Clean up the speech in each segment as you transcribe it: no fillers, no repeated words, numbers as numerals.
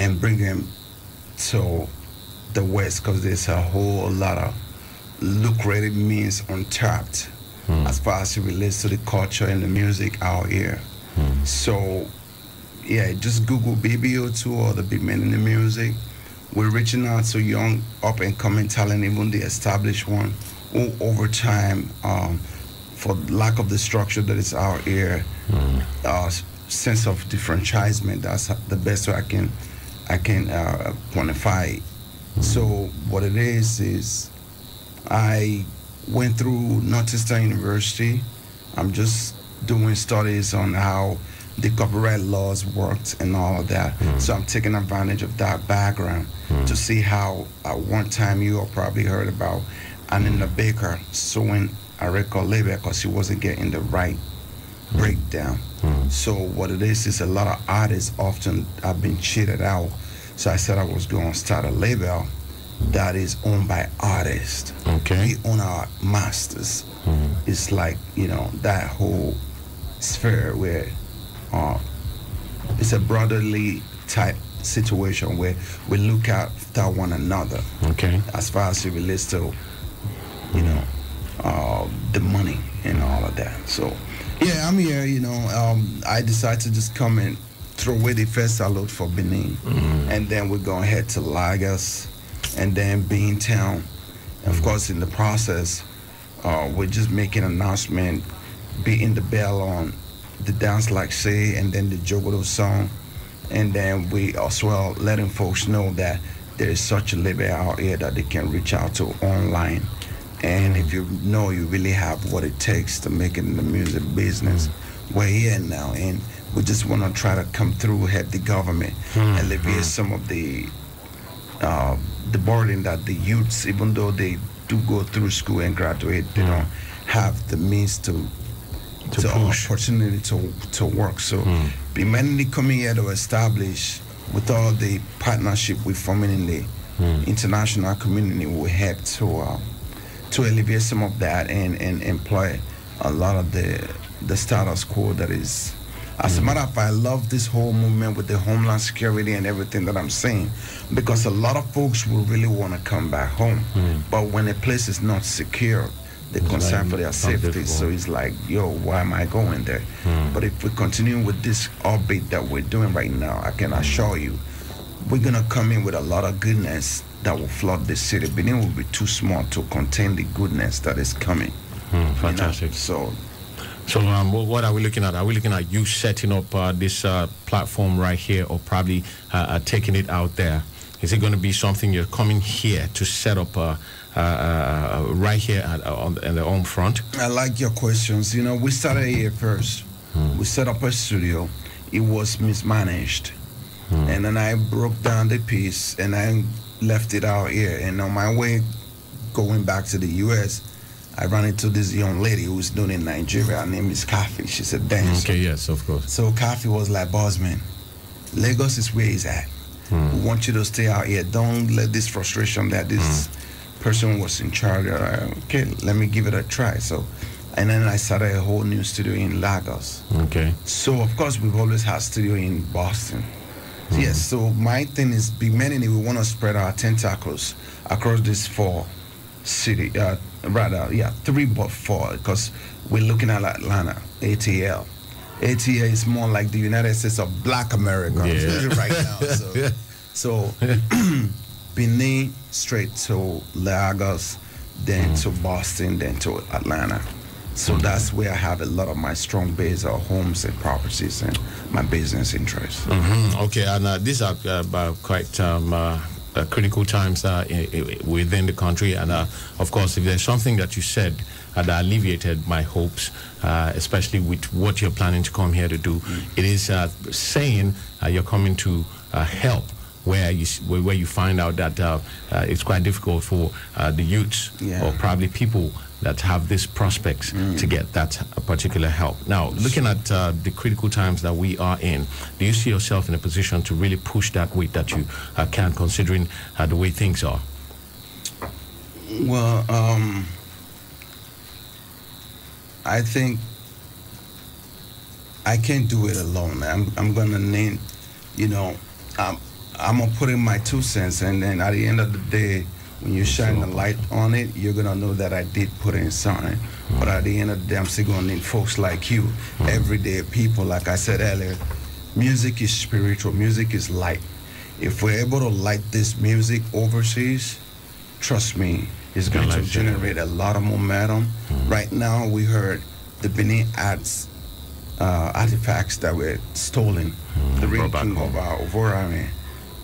and bring them to the West, because there's a whole lot of lucrative means untapped as far as it relates to the culture and the music out here. So, yeah, just Google BBO2 or the Big Men in the Music. We're reaching out to young, up-and-coming talent, even the established one, who over time, for lack of the structure that is out here, sense of differentiation, that's the best way I can quantify it. So what it is I went through Northeastern University. I'm just doing studies on how the copyright laws worked and all of that. So I'm taking advantage of that background to see how at one time you all probably heard about Anina Baker suing a record label because she wasn't getting the right breakdown. So what it is a lot of artists often have been cheated out. So I said I was going to start a label that is owned by artists. Okay. We own our masters. It's like, that whole sphere where it's a brotherly type situation where we look after one another. Okay. As far as it relates to, the money and all of that. So, yeah, I'm here, I decided to just come and throw away the first salute for Benin. And then we're going to head to Lagos and then Beantown. Of course, in the process, we're just making an announcement, beating the bell on the Dance Like Say and then the Jogodo song. And then we as well letting folks know that there is such a label out here that they can reach out to online. And if you know you really have what it takes to make it in the music business, we're here now. And we just want to try to come through, help the government, alleviate some of the burden that the youths, even though they do go through school and graduate, they don't have the means to opportunity to work. So mainly coming here to establish with all the partnership we're forming in the international community will help to alleviate some of that and employ a lot of the status quo that is. As a matter of fact, I love this whole movement with the homeland security and everything that I'm saying, because a lot of folks will really want to come back home. But when a place is not secure, they're concerned for their safety. So it's like, yo, why am I going there? But if we continue with this orbit that we're doing right now, I can assure you, we're going to come in with a lot of goodness that will flood the city. Benin will be too small to contain the goodness that is coming. Fantastic. So what are we looking at? Are we looking at you setting up this platform right here, or probably taking it out there? Is it going to be something you're coming here to set up right here on the home front? I like your questions. We started here first. We set up a studio. It was mismanaged. And then I broke down the piece and I left it out here. And on my way going back to the U.S., I ran into this young lady who's doing in Nigeria. Her name is Kathy. She's a dancer. Okay, yes, of course. So Kathy was like, boss man, Lagos is where he's at. We want you to stay out here. Don't let this frustration that this person was in charge. Okay, let me give it a try. So, and then I started a whole new studio in Lagos. Okay. So of course we've always had studio in Boston. Yes. So my thing is, Big Men in it, we want to spread our tentacles across these 4 cities. 3 but 4, because we're looking at Atlanta, ATL. ATL is more like the United States of Black America right now. So Benin straight to Lagos, then to Boston, then to Atlanta. So that's where I have a lot of my strong base of homes and properties and my business interests. Okay, and these are quite critical times within the country, and of course, if there's something that you said that alleviated my hopes, especially with what you're planning to come here to do, it is saying you're coming to help where you find out that it's quite difficult for the youths or probably people that have these prospects to get that particular help. Now, looking at the critical times that we are in, do you see yourself in a position to really push that weight that you can, considering the way things are? Well, I think I can't do it alone. I'm going to name, I'm gonna put in my 2 cents, and then at the end of the day, when you shine the light on it, you're gonna know that I did put in something. But at the end of the day, I'm still gonna need folks like you, everyday people. Like I said earlier, music is spiritual. Music is light. If we're able to light this music overseas, trust me, it's going to generate a lot of momentum. Right now, we heard the Benin artifacts that were stolen. The ranking of Orami.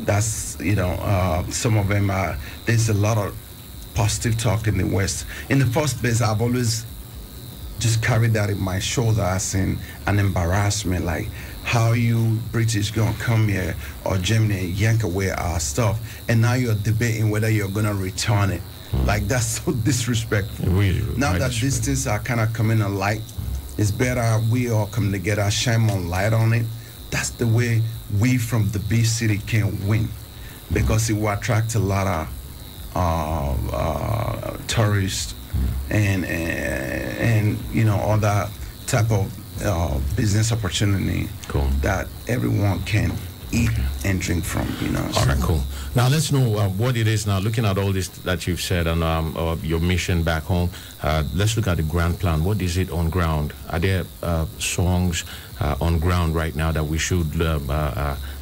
That's, you know, some of them are, there's a lot of positive talk in the West. In the first place, I've always just carried that in my shoulder as in an embarrassment, like how you British gonna come here or Germany yank away our stuff, and now you're debating whether you're gonna return it. Like, that's so disrespectful. Really, now that these things are kind of coming to light, it's better we all come together, shine more light on it. That's the way we from the big city can win, because it will attract a lot of tourists and you know, other type of business opportunity that everyone can eat and drink from, you know. All right, cool. Now let's know what it is now. Looking at all this that you've said and your mission back home, let's look at the grand plan. What is it on ground? Are there songs on ground right now that we should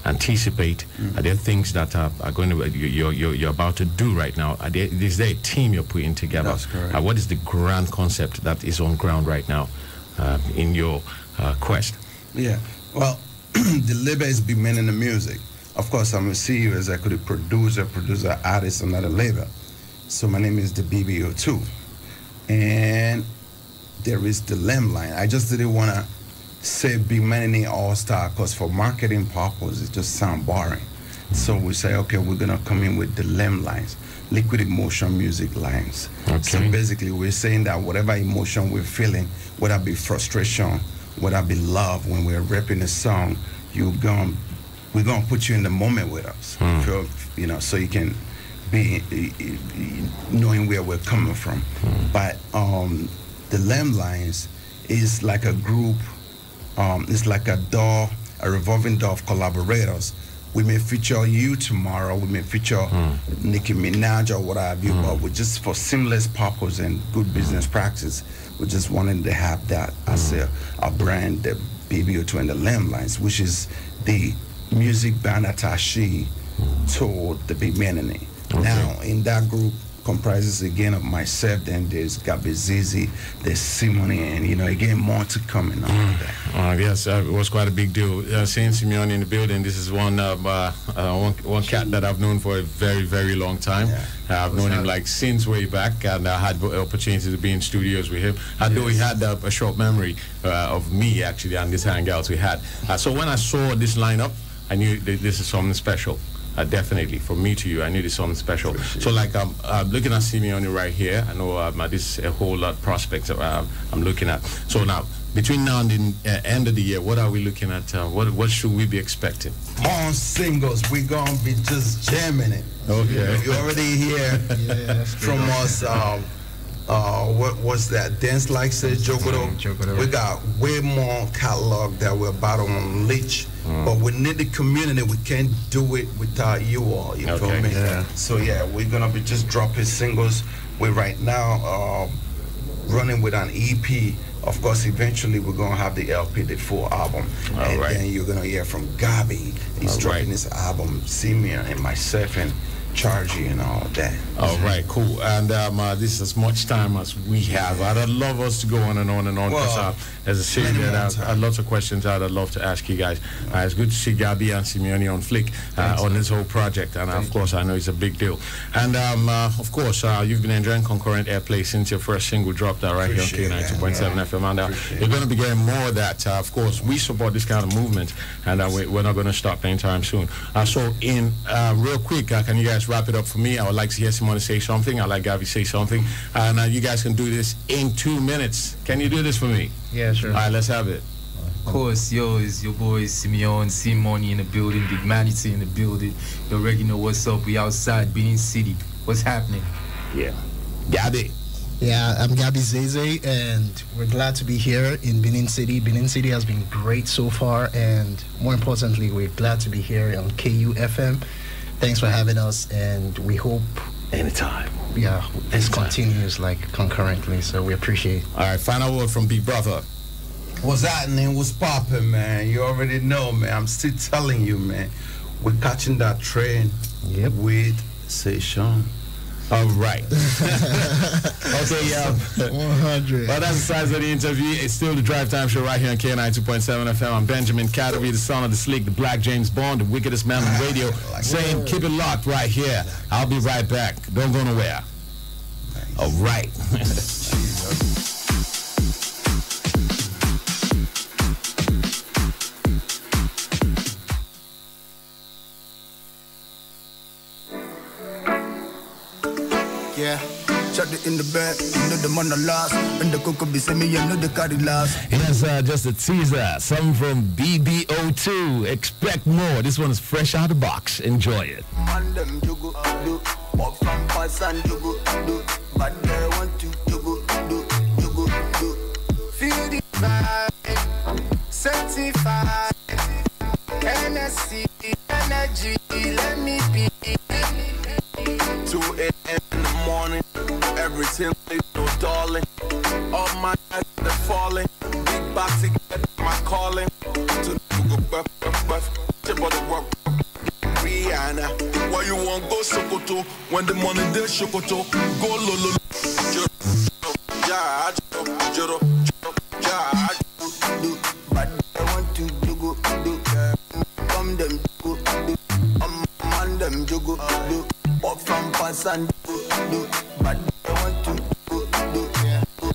anticipate? Are there things that are going to you're about to do right now? Is there a team you're putting together? That's correct. What is the grand concept that is on ground right now in your quest? Yeah, well, the label is Big Man in the Music. Of course, I'm a CEO, executive producer, artist on that label. So my name is the BBO2. And there is the Lemline. I just didn't want to say Big Man in the All-Star, because for marketing purposes, it just sounds boring. So we say, okay, we're going to come in with the Lemlines, Liquid Emotion Music Lines. Okay. So basically, we're saying that whatever emotion we're feeling, whether it be frustration, whether it be love, when we're rapping a song, we're gonna put you in the moment with us, you know, so you can be knowing where we're coming from. But the Lemlines is like a group. It's like a revolving door of collaborators. We may feature you tomorrow. We may feature Nicki Minaj or what have you, but we just, for seamless purpose and good business practice, we just wanted to have that as a brand, the BBO2 and the Lemlines, which is the music band attaché to the Big Man in it. Okay. Now, in that group comprises again of myself, then there's Gabi Zizi, there's Simone, and you know, again, more to come and all of that. Yes, it was quite a big deal. Seeing Simeone in the building, this is one cat that I've known for a very, very long time. Yeah. I've known him like since way back, and I had the opportunity to be in studios with him. Although he had a short memory of me actually and this hangouts we had. So when I saw this lineup, I knew this is something special. Definitely, from me to you, I knew there's something special. So, like, I'm looking at Simeone right here. I know this is a whole lot of prospects I'm looking at. So now, between now and the end of the year, what are we looking at? What should we be expecting? On singles, we're going to be just jamming it. Okay. You already hear from us, what was that? Dance Like says Jogodo. We got way more catalog that we're about to unleash. But we need the community. We can't do it without you all. You feel me? Yeah. So yeah, we're gonna be just dropping singles. We're right now running with an EP. Of course, eventually we're gonna have the LP, the full album, and then you're gonna hear from Gabi. He's dropping his album, Simeon, and myself, and Chargy and all that. All right, cool. And this is as much time as we have. I'd love us to go on and on and on. Well, as I said, I have lots of questions I'd love to ask you guys. It's good to see Gabi and Simeone on Flick on this whole project, and of course I know it's a big deal. And of course you've been enjoying concurrent airplay since your first single dropped right here on K92.7 FM, and you're going to be getting more of that. Of course, we support this kind of movement, and we're not going to stop anytime soon. So in real quick, can you guys wrap it up for me? I would like to hear someone say something. I'd like Gabi to say something, and you guys can do this in 2 minutes. Can you do this for me? Yeah, sure. All right, let's have it. Of course, it's your boy Simeone, C-Money in the building, Big Manity in the building. You already know what's up. We outside Benin City. What's happening? Yeah. Gabi. Yeah, I'm Gabi Zeze, and we're glad to be here in Benin City. Benin City has been great so far, and more importantly, we're glad to be here on KUFM. Thanks for having us, and we hope anytime. Yeah, this continues like concurrently, so we appreciate it. All right, final word from Big Brother. What's happening? What's popping, man? You already know, man. I'm still telling you, man. We're catching that train with Sean. All right. Okay, yeah. 100. Well, that's the size of the interview. It's still the Drive Time Show right here on K92.7 FM. I'm Benjamin Cattery, the son of the Slick, the Black James Bond, the wickedest man on radio, saying keep it locked right here. I'll be right back. Don't go nowhere. All right. Yeah, shut it in the bed, you know the man last, and the cocoa be semi, you know the carry last. Yes, just a teaser, some from BBO2. Expect more. This one is fresh out of the box. Enjoy it. And them you go do, walk from pass and you go do, but they want to you go do. Feel the vibe, certified, NSC, energy, let me be. 2 a.m. in the morning, everything no darling. All my eyes are falling. Big box to get my calling. To go buff, Rihanna. Why you want go Sokoto? When the money there Sokoto, go lolo. But I want to do. Come them do. Man them do. Walk from pass and do, but I want to do.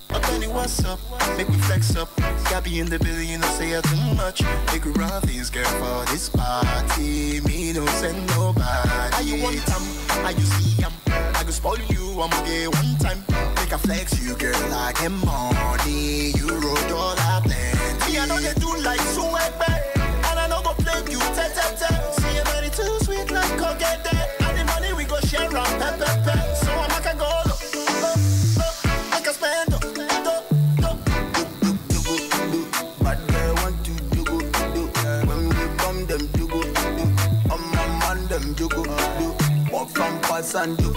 I'll tell you what's up, make me flex up. Gabby in the building, you know, say it too much. Make we run things, girl, for this party. Me no send nobody. Are you one time? Are you see, I go spoil you, I'ma get one time. Make a flex you, girl, like a money. Euro, dollar, plenty. Me, I know they do like sweat, and I know go play you, te-te-te. See your body too sweet, like go get that. Share on pep, so I'm like a go, I can spend, do, but they want to do. When we come them do, man them do, walk from pass and do.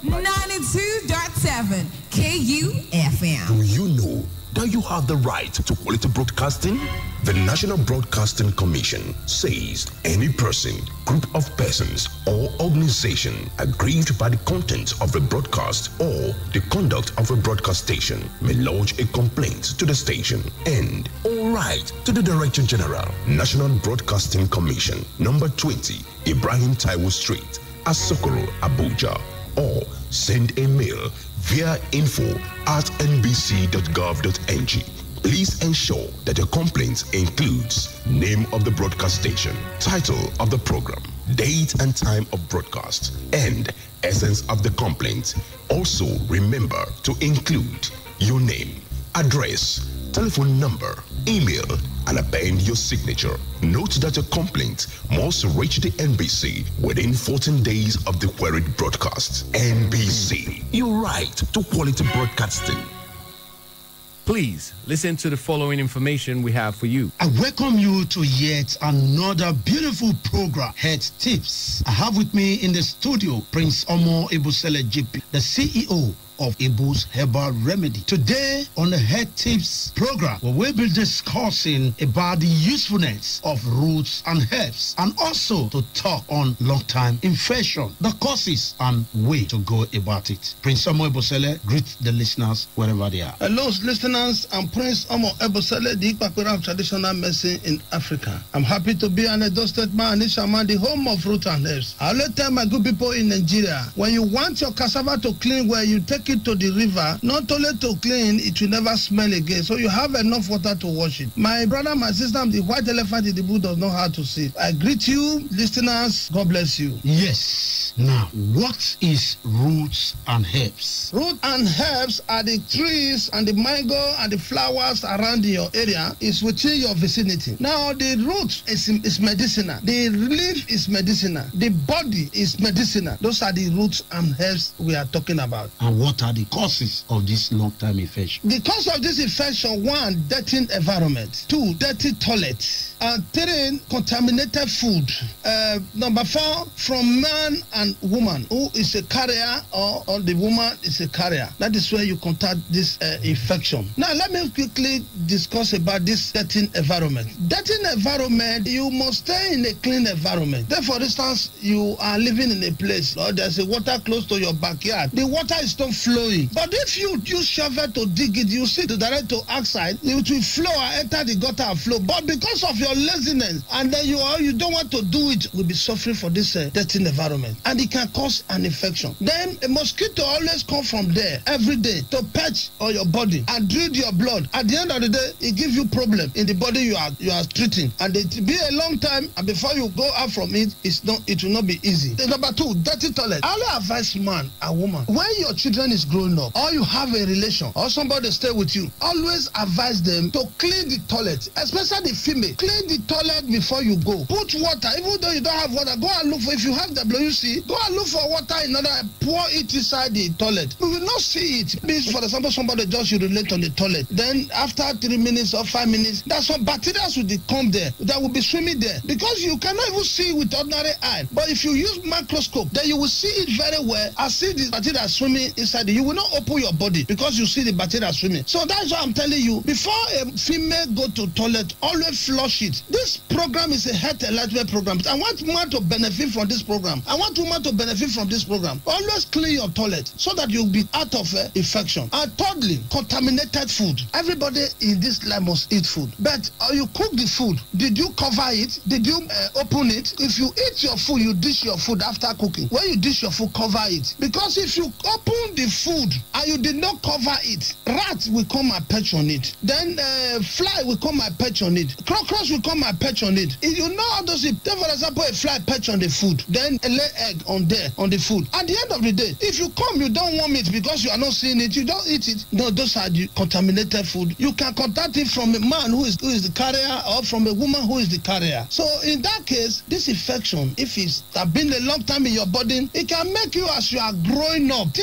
92.7 KUFM. Do you know that you have the right to quality broadcasting? The National Broadcasting Commission says any person, group of persons, or organization aggrieved by the content of a broadcast or the conduct of a broadcast station may lodge a complaint to the station and all right to the Director General, National Broadcasting Commission, number 20, Ibrahim Taiwo Street, Asokoro, Abuja, or send a mail via info@nbc.gov.ng. Please ensure that your complaint includes name of the broadcast station, title of the program, date and time of broadcast, and essence of the complaint. Also, remember to include your name, address, telephone number, email, and append your signature. Note that your complaint must reach the NBC within 14 days of the queried broadcast. NBC, your right to quality broadcasting. Please listen to the following information we have for you. I welcome you to yet another beautiful program, Health Tips. I have with me in the studio Prince Omo Ebusele JP, the CEO of Ibu's Herbal Remedy. Today on the Health Tips program, we will be discussing about the usefulness of roots and herbs, and also to talk on long-time infection, the causes and way to go about it. Prince Omo Ebusele, greet the listeners wherever they are. Hello, listeners. I'm Prince Omo Ebusele, the Ikpakura of traditional medicine in Africa. I'm happy to be an Edo State man, Nishaman, the home of root and herbs. I always tell my good people in Nigeria, when you want your cassava to clean well, you take it to the river, not only to clean, it will never smell again. So you have enough water to wash it. My brother, my sister, the white elephant in the bush does know how to see. I greet you, listeners. God bless you. Yes. Now, what is roots and herbs? Root and herbs are the trees and the mango and the flowers around your area. Is within your vicinity. Now, the root is medicinal. The leaf is medicinal. The body is medicinal. Those are the roots and herbs we are talking about. And what what are the causes of this long-term infection? The cause of this infection: 1, dirty environment; 2, dirty toilet; and 3, contaminated food. Number 4, from man and woman who is a carrier, or the woman is a carrier. That is where you contact this infection. Now, let me quickly discuss about this dirty environment. Dirty environment, you must stay in a clean environment. Then, for instance, you are living in a place, or there's a water close to your backyard. The water is not flowing. But if you use shovel to dig it, you see the direct to outside, it will flow and enter the gutter and flow. But because of your laziness, and then you don't want to do it, will be suffering for this dirty environment, and it can cause an infection. Then a mosquito always come from there every day to perch on your body and drink your blood. At the end of the day, it gives you problem in the body you are treating, and it will be a long time, and before you go out from it, it will not be easy. The number 2, dirty toilet. I only advise man and woman, when your children is growing up, or you have a relation, or somebody stay with you, always advise them to clean the toilet, especially the female. Clean the toilet before you go. Put water, even though you don't have water, go and look for, if you have WC, go and look for water in order, pour it inside the toilet. We will not see it. Means, for example, somebody just urinate on the toilet. Then after 3 minutes or 5 minutes, that's some bacteria will come there, that will be swimming there, because you cannot even see with ordinary eye. But if you use microscope, then you will see it very well and see the bacteria swimming inside it. You will not open your body because you see the bacteria swimming. So that's why I'm telling you, before a female go to toilet, always flush it. This program is a health enlightenment program. I want women to benefit from this program. I want women to benefit from this program. Always clean your toilet so that you'll be out of infection. And thirdly, contaminated food. Everybody in this life must eat food. But you cook the food. Did you cover it? Did you open it? If you eat your food, you dish your food after cooking. When you dish your food, cover it. Because if you open the food and you did not cover it, rats will come and perch on it. Then fly will come and perch on it. Cockroach will come and perch on it. If you know how those, take for example, a fly perch on the food, then a lay egg on the food. At the end of the day, if you come, you don't want it because you are not seeing it, you don't eat it. No, those are the contaminated food. You can contact it from a man who is the carrier, or from a woman who is the carrier. So in that case, this infection, if it's been a long time in your body, it can make you, as you are growing up,